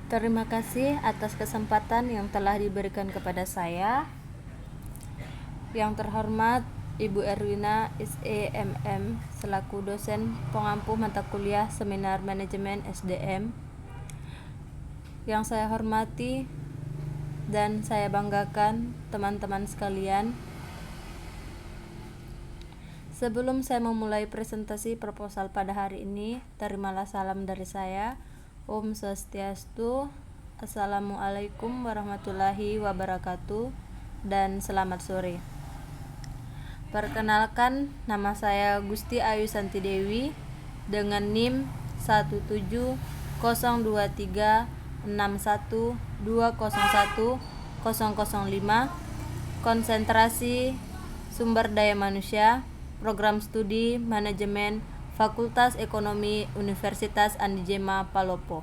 Terima kasih atas kesempatan yang telah diberikan kepada saya. Yang terhormat Ibu Erwina SEMM selaku dosen pengampu mata kuliah Seminar Manajemen SDM. Yang saya hormati dan saya banggakan teman-teman sekalian. Sebelum saya memulai presentasi proposal pada hari ini, terimalah salam dari saya. Om Swastiastu, Assalamualaikum warahmatullahi wabarakatuh, dan selamat sore. Perkenalkan, nama saya Gusti Ayu Santi Dewi dengan NIM 1702361201005, konsentrasi sumber daya manusia, program studi manajemen Fakultas Ekonomi Universitas Andi Djema Palopo.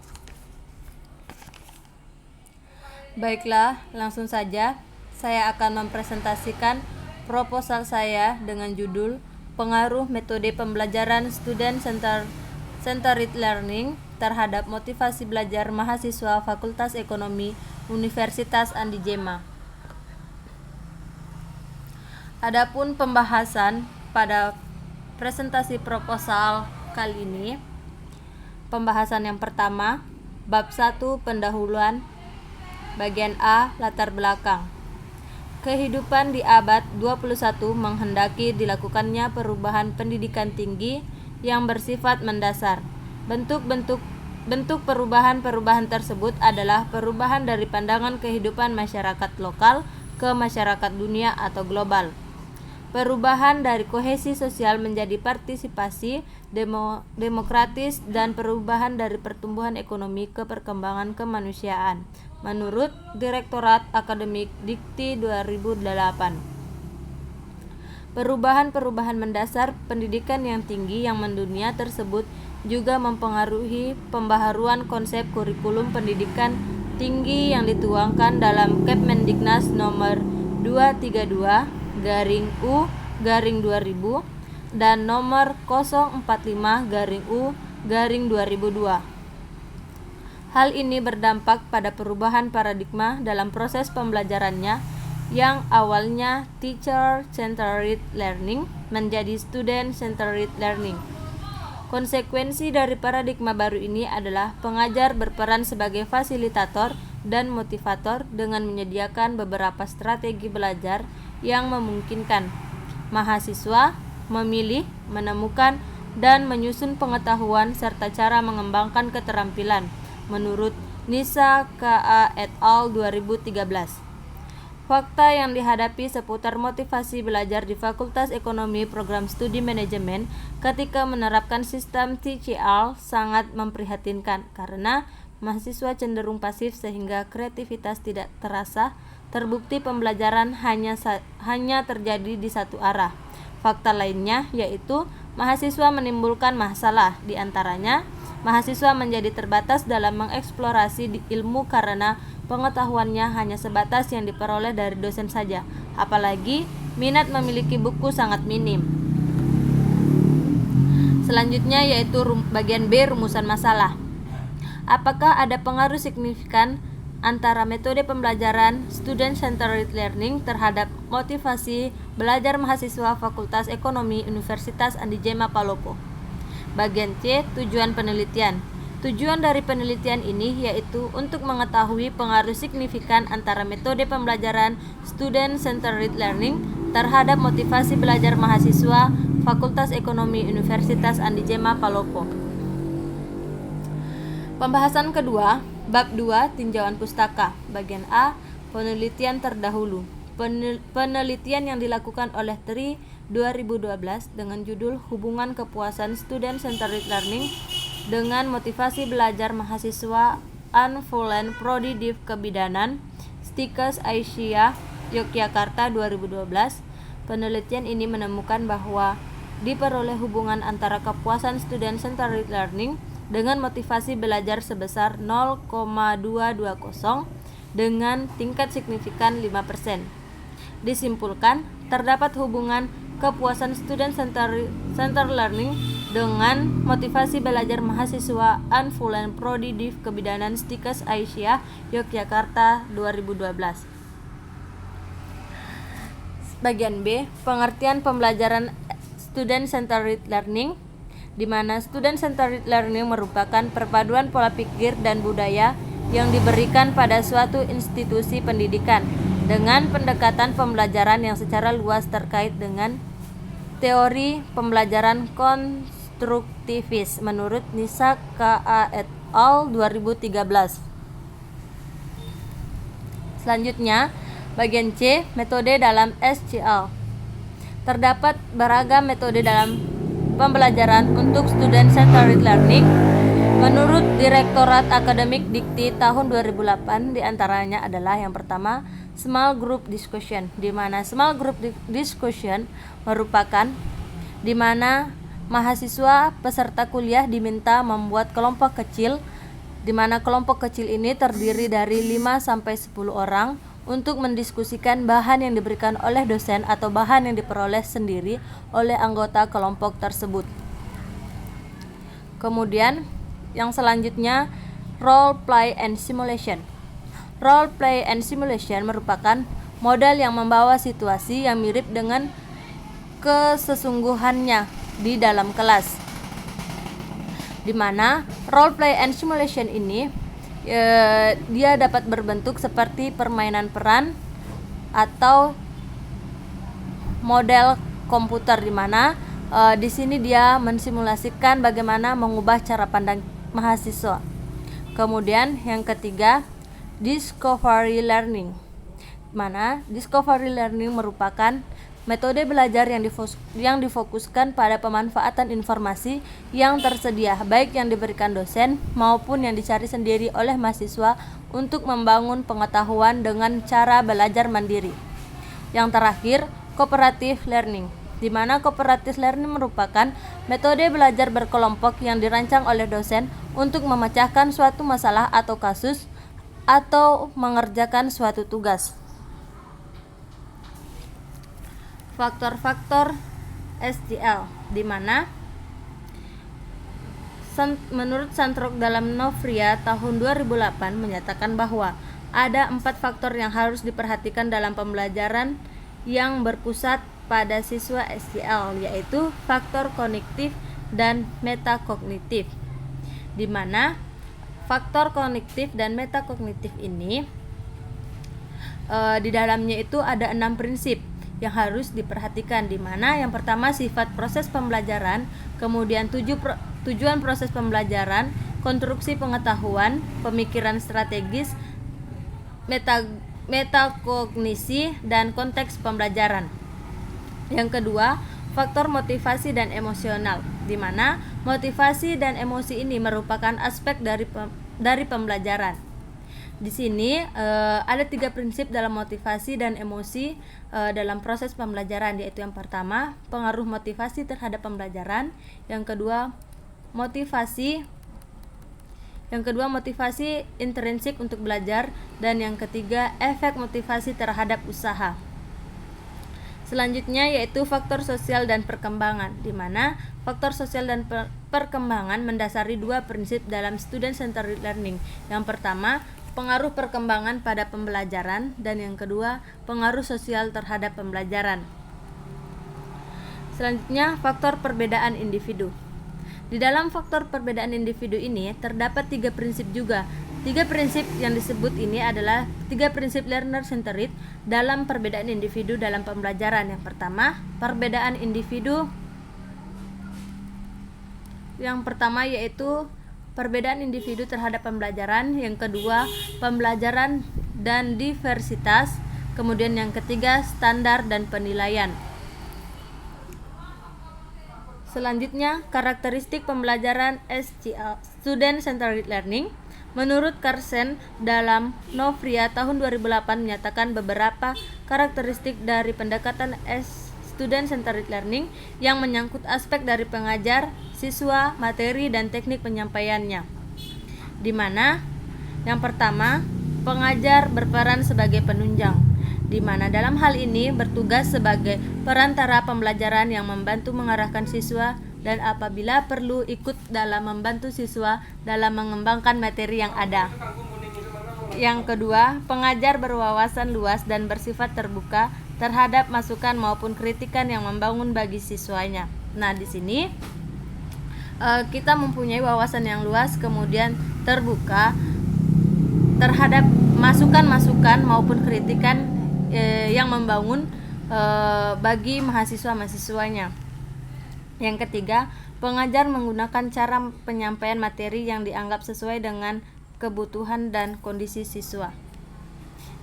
Baiklah, langsung saja saya akan mempresentasikan proposal saya dengan judul Pengaruh Metode Pembelajaran Student Centered Learning terhadap motivasi belajar mahasiswa Fakultas Ekonomi Universitas Andi Djema. Adapun pembahasan pada presentasi proposal kali ini, pembahasan yang pertama, bab 1 pendahuluan, bagian A latar belakang. Kehidupan di abad 21 menghendaki dilakukannya perubahan pendidikan tinggi yang bersifat mendasar. Bentuk perubahan tersebut adalah perubahan dari pandangan kehidupan masyarakat lokal ke masyarakat dunia atau global. Perubahan dari kohesi sosial menjadi partisipasi demokratis dan perubahan dari pertumbuhan ekonomi ke perkembangan kemanusiaan menurut Direktorat Akademik Dikti 2008. Perubahan mendasar pendidikan yang tinggi yang mendunia tersebut juga mempengaruhi pembaharuan konsep kurikulum pendidikan tinggi yang dituangkan dalam Kepmendiknas nomor 232/U/2000 dan nomor 045/U/2002. Hal ini berdampak pada perubahan paradigma dalam proses pembelajarannya yang awalnya teacher-centered learning menjadi student-centered learning. Konsekuensi dari paradigma baru ini adalah pengajar berperan sebagai fasilitator dan motivator dengan menyediakan beberapa strategi belajar yang memungkinkan mahasiswa memilih, menemukan, dan menyusun pengetahuan serta cara mengembangkan keterampilan menurut Nisa K.A. et al. 2013. Fakta yang dihadapi seputar motivasi belajar di Fakultas Ekonomi Program Studi Manajemen ketika menerapkan sistem TCL sangat memprihatinkan karena mahasiswa cenderung pasif sehingga kreativitas tidak terasa. Terbukti pembelajaran hanya terjadi di satu arah. Fakta lainnya yaitu mahasiswa menimbulkan masalah, di antaranya mahasiswa menjadi terbatas dalam mengeksplorasi ilmu karena pengetahuannya hanya sebatas yang diperoleh dari dosen saja, apalagi minat memiliki buku sangat minim. Selanjutnya yaitu bagian B, rumusan masalah. Apakah ada pengaruh signifikan antara metode pembelajaran student-centered learning terhadap motivasi belajar mahasiswa Fakultas Ekonomi Universitas Andi Djema Palopo? Bagian C, tujuan penelitian. Tujuan dari penelitian ini yaitu untuk mengetahui pengaruh signifikan antara metode pembelajaran student-centered learning terhadap motivasi belajar mahasiswa Fakultas Ekonomi Universitas Andi Djema Palopo. Pembahasan kedua, bab 2 tinjauan pustaka. Bagian A, penelitian terdahulu. Penelitian yang dilakukan oleh TRI 2012 dengan judul Hubungan Kepuasan Student-Centered Learning dengan Motivasi Belajar Mahasiswa Anfulen Prodi Div Kebidanan Stikes Aisyah Yogyakarta 2012. Penelitian ini menemukan bahwa diperoleh hubungan antara kepuasan student-centered learning dengan motivasi belajar sebesar 0,220 dengan tingkat signifikan 5%. Disimpulkan, terdapat hubungan kepuasan student-centered learning dengan motivasi belajar mahasiswa Anfulan Prodi Div Kebidanan Stikes Aisyah Yogyakarta 2012. Bagian B, pengertian pembelajaran Student Centered Learning, di mana Student Centered Learning merupakan perpaduan pola pikir dan budaya yang diberikan pada suatu institusi pendidikan dengan pendekatan pembelajaran yang secara luas terkait dengan teori pembelajaran konstruktivis menurut Nisa K.A. et al. 2013. Selanjutnya, bagian C, metode dalam SCL. Terdapat beragam metode dalam pembelajaran untuk Student Centered Learning. Menurut Direktorat Akademik Dikti tahun 2008, diantaranya adalah yang pertama, Small Group Discussion, di mana Small Group Discussion merupakan di mana mahasiswa peserta kuliah diminta membuat kelompok kecil, di mana kelompok kecil ini terdiri dari 5-10 orang untuk mendiskusikan bahan yang diberikan oleh dosen atau bahan yang diperoleh sendiri oleh anggota kelompok tersebut. Kemudian yang selanjutnya, Role Play and Simulation. Role Play and Simulation merupakan model yang membawa situasi yang mirip dengan kesesungguhannya di dalam kelas, di mana Role Play and Simulation ini dia dapat berbentuk seperti permainan peran atau model komputer, di mana di sini dia mensimulasikan bagaimana mengubah cara pandang mahasiswa. Kemudian yang ketiga, Discovery Learning, mana Discovery Learning merupakan metode belajar yang difokuskan pada pemanfaatan informasi yang tersedia, baik yang diberikan dosen maupun yang dicari sendiri oleh mahasiswa untuk membangun pengetahuan dengan cara belajar mandiri. Yang terakhir, Cooperative Learning, di mana Cooperative Learning merupakan metode belajar berkelompok yang dirancang oleh dosen untuk memecahkan suatu masalah atau kasus atau mengerjakan suatu tugas. Faktor-faktor SCL, di mana menurut Santrok dalam Novria tahun 2008 menyatakan bahwa ada 4 faktor yang harus diperhatikan dalam pembelajaran yang berpusat pada siswa SCL, yaitu faktor kognitif dan metakognitif, di mana faktor kognitif dan metakognitif ini di dalamnya itu ada 6 prinsip yang harus diperhatikan, di mana yang pertama sifat proses pembelajaran, kemudian tujuan proses pembelajaran, konstruksi pengetahuan, pemikiran strategis, metakognisi, dan konteks pembelajaran. Yang kedua, faktor motivasi dan emosional, di mana motivasi dan emosi ini merupakan aspek dari pembelajaran. Di sini ada 3 prinsip dalam motivasi dan emosi dalam proses pembelajaran, yaitu yang pertama, pengaruh motivasi terhadap pembelajaran, yang kedua motivasi intrinsik untuk belajar, dan yang ketiga efek motivasi terhadap usaha. Selanjutnya yaitu faktor sosial dan perkembangan, di mana faktor sosial dan perkembangan mendasari 2 prinsip dalam Student Centered Learning. Yang pertama, pengaruh perkembangan pada pembelajaran, dan yang kedua, pengaruh sosial terhadap pembelajaran. Selanjutnya, faktor perbedaan individu. Di dalam faktor perbedaan individu ini terdapat 3 prinsip juga. 3 prinsip yang disebut ini adalah 3 prinsip learner centered dalam perbedaan individu dalam pembelajaran. Yang pertama, perbedaan individu. Yang pertama yaitu perbedaan individu terhadap pembelajaran, yang kedua pembelajaran dan diversitas, kemudian yang ketiga standar dan penilaian. Selanjutnya, karakteristik pembelajaran SCL, Student Centered Learning. Menurut Carlsen dalam Novria tahun 2008 menyatakan beberapa karakteristik dari pendekatan Student Centered Learning yang menyangkut aspek dari pengajar, siswa, materi, dan teknik penyampaiannya. Di mana yang pertama, pengajar berperan sebagai penunjang, di mana dalam hal ini bertugas sebagai perantara pembelajaran yang membantu mengarahkan siswa dan apabila perlu ikut dalam membantu siswa dalam mengembangkan materi yang ada. Yang kedua, pengajar berwawasan luas dan bersifat terbuka terhadap masukan maupun kritikan yang membangun bagi siswanya. Nah, di sini kita mempunyai wawasan yang luas kemudian terbuka terhadap masukan-masukan maupun kritikan yang membangun bagi mahasiswa-mahasiswanya. Yang ketiga, pengajar menggunakan cara penyampaian materi yang dianggap sesuai dengan kebutuhan dan kondisi siswa,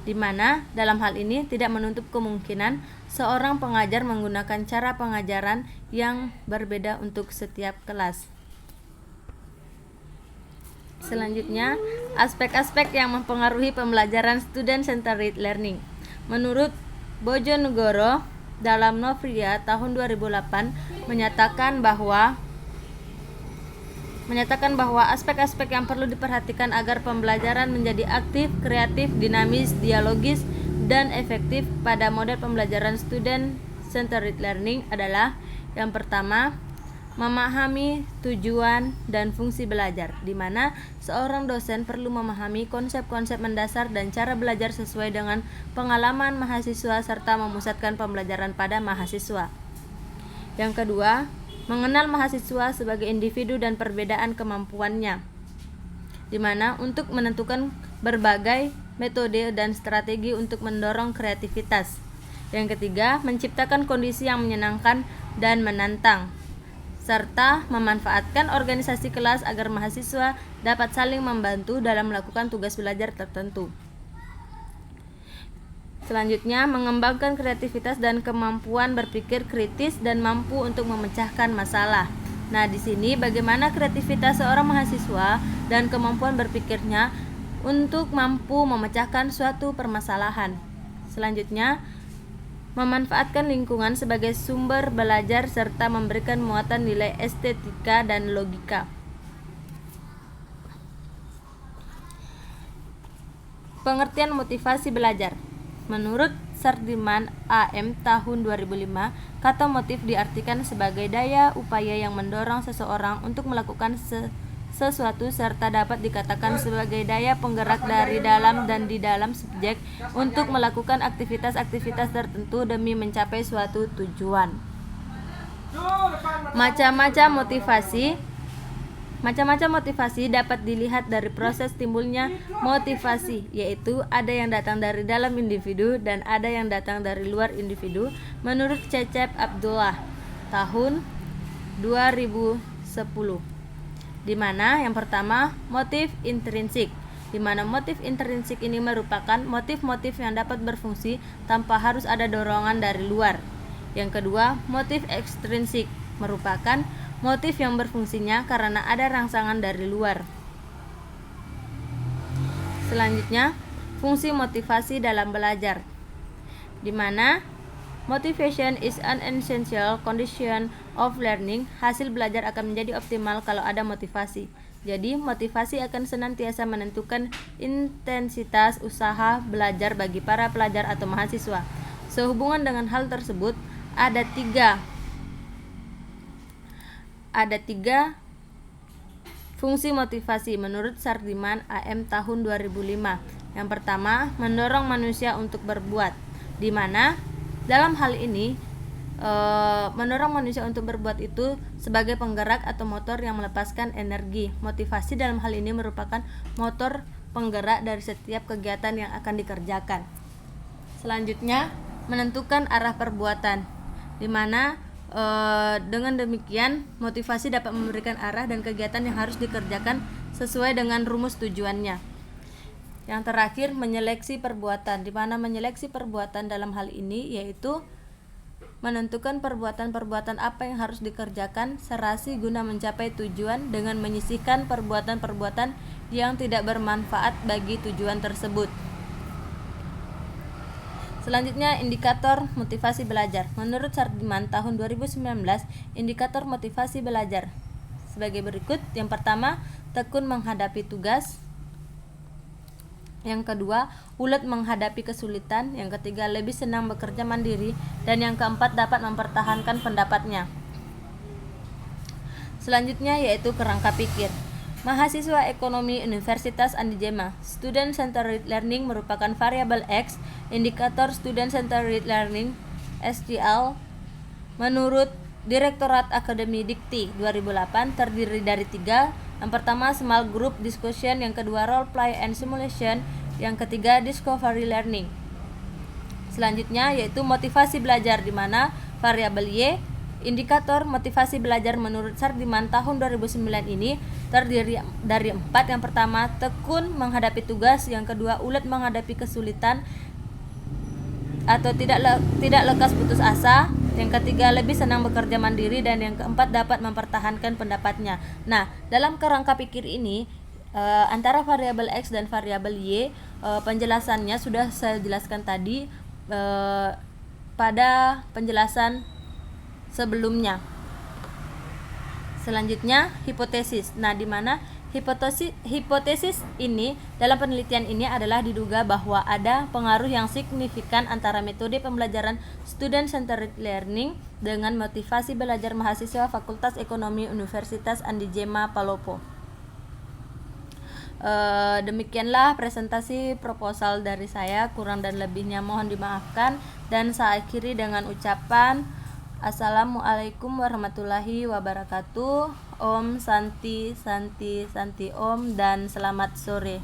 di mana dalam hal ini tidak menutup kemungkinan seorang pengajar menggunakan cara pengajaran yang berbeda untuk setiap kelas. Selanjutnya, aspek-aspek yang mempengaruhi pembelajaran student-centered learning. Menurut Bojonegoro dalam Novria tahun 2008 menyatakan bahwa aspek-aspek yang perlu diperhatikan agar pembelajaran menjadi aktif, kreatif, dinamis, dialogis, dan efektif pada model pembelajaran student-centered learning adalah yang pertama, memahami tujuan dan fungsi belajar, di mana seorang dosen perlu memahami konsep-konsep mendasar dan cara belajar sesuai dengan pengalaman mahasiswa serta memusatkan pembelajaran pada mahasiswa. Yang kedua, mengenal mahasiswa sebagai individu dan perbedaan kemampuannya, di mana untuk menentukan berbagai metode dan strategi untuk mendorong kreativitas. Yang ketiga, menciptakan kondisi yang menyenangkan dan menantang, serta memanfaatkan organisasi kelas agar mahasiswa dapat saling membantu dalam melakukan tugas belajar tertentu. Selanjutnya, mengembangkan kreativitas dan kemampuan berpikir kritis dan mampu untuk memecahkan masalah. Nah, di sini bagaimana kreativitas seorang mahasiswa dan kemampuan berpikirnya untuk mampu memecahkan suatu permasalahan. Selanjutnya, memanfaatkan lingkungan sebagai sumber belajar serta memberikan muatan nilai estetika dan logika. Pengertian motivasi belajar. Menurut Sardiman AM tahun 2005, kata motif diartikan sebagai daya upaya yang mendorong seseorang untuk melakukan sesuatu serta dapat dikatakan sebagai daya penggerak dari dalam dan di dalam subjek untuk melakukan aktivitas-aktivitas tertentu demi mencapai suatu tujuan. Macam-macam motivasi dapat dilihat dari proses timbulnya motivasi, yaitu ada yang datang dari dalam individu dan ada yang datang dari luar individu. Menurut Cecep Abdullah tahun 2010, di mana yang pertama motif intrinsik, di mana motif intrinsik ini merupakan motif-motif yang dapat berfungsi tanpa harus ada dorongan dari luar. Yang kedua, motif ekstrinsik merupakan motif yang berfungsinya karena ada rangsangan dari luar. Selanjutnya, fungsi motivasi dalam belajar, di mana motivation is an essential condition of learning. Hasil belajar akan menjadi optimal kalau ada motivasi. Jadi, motivasi akan senantiasa menentukan intensitas usaha belajar bagi para pelajar atau mahasiswa. Sehubungan dengan hal tersebut, ada tiga fungsi motivasi menurut Sardiman AM tahun 2005. Yang pertama, mendorong manusia untuk berbuat, di mana dalam hal ini mendorong manusia untuk berbuat itu sebagai penggerak atau motor yang melepaskan energi. Motivasi dalam hal ini merupakan motor penggerak dari setiap kegiatan yang akan dikerjakan. Selanjutnya, menentukan arah perbuatan, di mana dengan demikian motivasi dapat memberikan arah dan kegiatan yang harus dikerjakan sesuai dengan rumus tujuannya. Yang terakhir, menyeleksi perbuatan, di mana menyeleksi perbuatan dalam hal ini yaitu menentukan perbuatan-perbuatan apa yang harus dikerjakan serasi guna mencapai tujuan dengan menyisihkan perbuatan-perbuatan yang tidak bermanfaat bagi tujuan tersebut. Selanjutnya, indikator motivasi belajar. Menurut Sardiman tahun 2019, indikator motivasi belajar sebagai berikut. Yang pertama, tekun menghadapi tugas. Yang kedua, ulet menghadapi kesulitan. Yang ketiga, lebih senang bekerja mandiri. Dan yang keempat, dapat mempertahankan pendapatnya. Selanjutnya yaitu kerangka pikir. Mahasiswa Ekonomi Universitas Andi Jema. Student Centered Learning merupakan variabel X, indikator Student Centered Learning (SCL). Menurut Direktorat Akademi Dikti 2008 terdiri dari 3. Yang pertama small group discussion, yang kedua role play and simulation, yang ketiga discovery learning. Selanjutnya yaitu motivasi belajar, di mana variabel Y, indikator motivasi belajar menurut Sardiman tahun 2009 ini terdiri dari 4. Yang pertama tekun menghadapi tugas, yang kedua ulet menghadapi kesulitan atau tidak lekas putus asa, yang ketiga lebih senang bekerja mandiri, dan yang keempat dapat mempertahankan pendapatnya. Nah, dalam kerangka pikir ini antara variabel X dan variabel Y, penjelasannya sudah saya jelaskan tadi pada penjelasan sebelumnya. Selanjutnya hipotesis. Nah, di mana hipotesis ini dalam penelitian ini adalah diduga bahwa ada pengaruh yang signifikan antara metode pembelajaran student centered learning dengan motivasi belajar mahasiswa Fakultas Ekonomi Universitas Andi Jema Palopo. Demikianlah presentasi proposal dari saya, kurang dan lebihnya mohon dimaafkan, dan saya akhiri dengan ucapan Assalamualaikum warahmatullahi wabarakatuh. Om Santi Santi Santi Om, dan selamat sore.